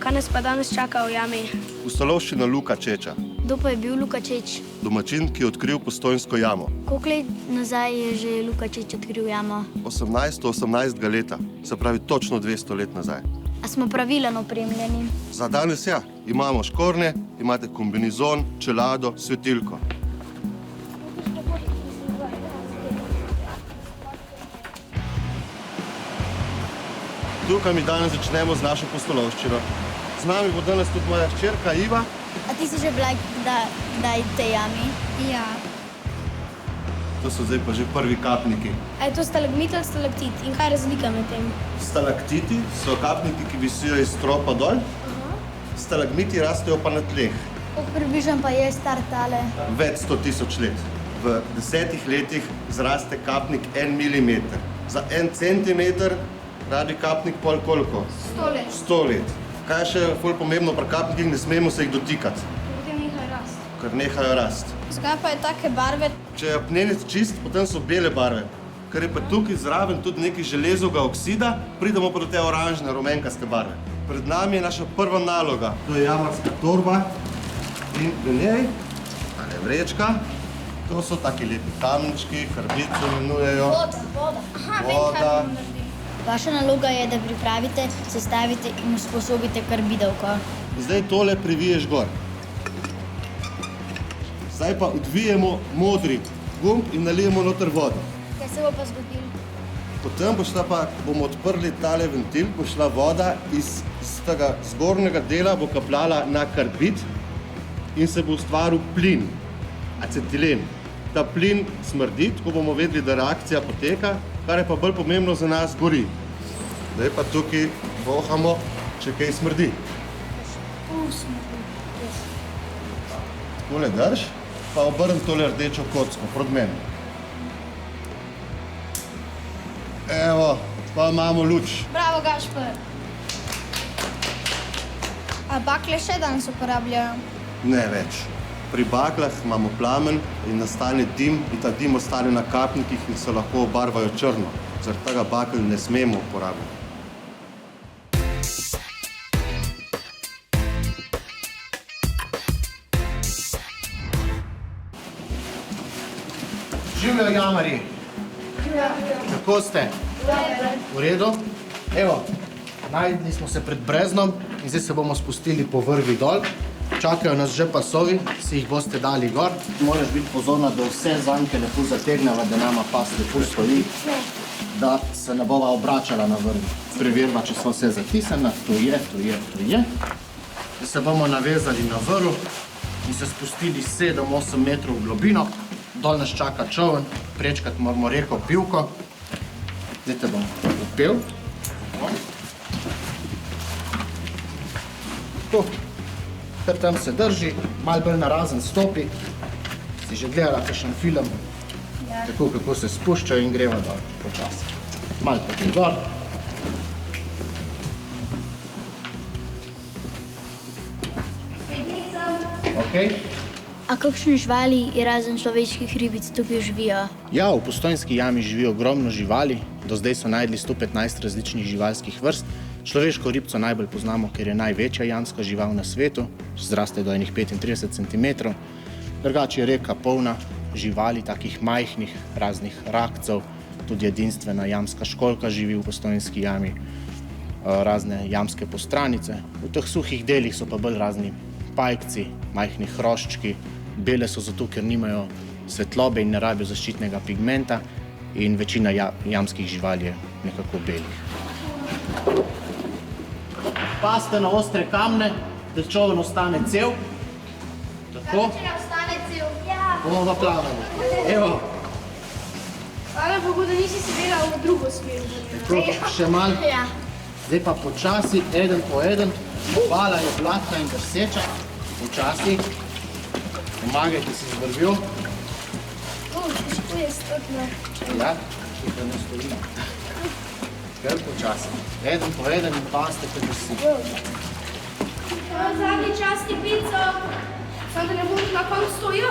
Kaj nas pa danes čaka v jami? Pustolovščina Luka Čeča, Kdo pa je bil Luka Čeč? domačin, ki je odkril Postojnsko jamo. Koliko let nazaj je že Luka Čeč odkril jamo? 18. leta, se pravi točno 200 let nazaj. A smo pravilen opremljeni? Za danes ja, imamo škornje, imate kombinizon, čelado, svetilko. Tukaj mi danes začnemo z našo pustolovščino. Z nami bo danes tudi moja hčerka Iva. A ti si že bila kdaj v tej jami? Ja. To so zdaj pa že prvi kapniki. A je to stalagmit ali stalaktit? In kaj je razlika med tem? Stalaktiti so kapniki, ki visijo iz stropa dol. Stalagmiti rastejo pa na tleh. Koliko približno pa je star tale? Več 100.000 let. V 10 letih zraste kapnik 1 milimeter. Za 1 centimeter rabi kapnik pol koliko? 100 let. 100 let. Kaj je še ful pomembno pri kapnikih, ne smemo se jih dotikati, Potem nehajo rast. ker nehajo rast. Zakaj pa je take barve? Če je apnenec čist, potem so bele barve. Ker je pa tukaj zraven tudi nekaj železovega oksida, pridemo pa do te oranžne, rumenkaste barve. Pred nami je naša prva naloga. To je jamarska torba in v njej tale vrečka. To so taki lepi kamenčki, karbid se imenujejo. Voda. Aha, Voda. Vaša naloga je, da pripravite, sestavite in usposobite karbidovko. Zdaj tole priviješ gor. Zdaj pa odvijemo modri gumb in nalijemo noter vodo. Kaj se bo pa zgodilo? Potem bomo odprli tale ventil, bo šla voda iz tega zgornjega dela, bo kapljala na karbid in se bo ustvaril plin, acetilen. Ta plin smrdi, tako bomo vedeli, da reakcija poteka, kar je pa bolj pomembno za nas, gori. Zdaj pa tukaj vohamo, če kaj smrdi. Tole drž, pa obrni tole rdečo kocko proti meni. Evo, pa imamo luč. Bravo, Gašper. A bakle še danes uporabljajo? Ne več. Pri baklah imamo plamen in nastane dim in ta dim ostane na kapnikih in se lahko obarvajo črno. Zaradi tega bakel ne smemo uporabljati. Življajo jamarji! Kako ste? V redu? Evo, najdli smo se pred breznom in zdaj se bomo spustili po vrvi dol. Čakajo nas že pasovi, si jih boste dali gor. Moraš biti pozorna, da vse zanke lepo zategneva, da nama pas lepo stoji, da se ne bova obračala na vrvi. Preverva, če so vse zatisana. Tu je. Da se bomo navezali na vrv in se spustili 7-8 metrov v globino. Dol nas čaka čoln, prečkati moramo reko Pivko. Zdaj te bom upel. Tu. Ker tam se drži, malo bolj narazen stopi. Si že gledala kakšen film, tako kako se spuščajo in greva dol počasi. Malo potem gor. Okay. A kakšne živali razen človeških ribic tukaj živijo? Ja, v Postojnski jami živi ogromno živali. Do zdaj so najdli 115 različnih živalskih vrst. Človeško ribco najbolj poznamo, ker je največja jamska žival na svetu, zraste do enih 35 cm. Drugače je reka polna živali, takih majhnih, raznih rakcev, tudi edinstvena jamska školjka živi v Postojnski jami, razne jamske postranice. V teh suhih delih so pa bolj razni pajkci, majhni hroščki. Bele so zato, ker nimajo svetlobe in ne rabijo zaščitnega pigmenta in večina jamskih živali je nekako belih. Pazite na ostre kamne, da čoln ostane cel. Tako. Če ne ostane cel. Ja. Bomo pa plavali. Evo. Hvala Bogu, da nisi sedela v drugo smer. Tako, še malo. Ja. Zdaj pa počasi, eden po eden. Obala je blatna in drseča. Počasi. Pomagajte si z vrvjo. Težko je stotno. Ja, da ne stojimo. Kar počasi. Eden po eden in pazite, kako si. Zadnji čas ti pico, samo da ne bom na koncu stojil.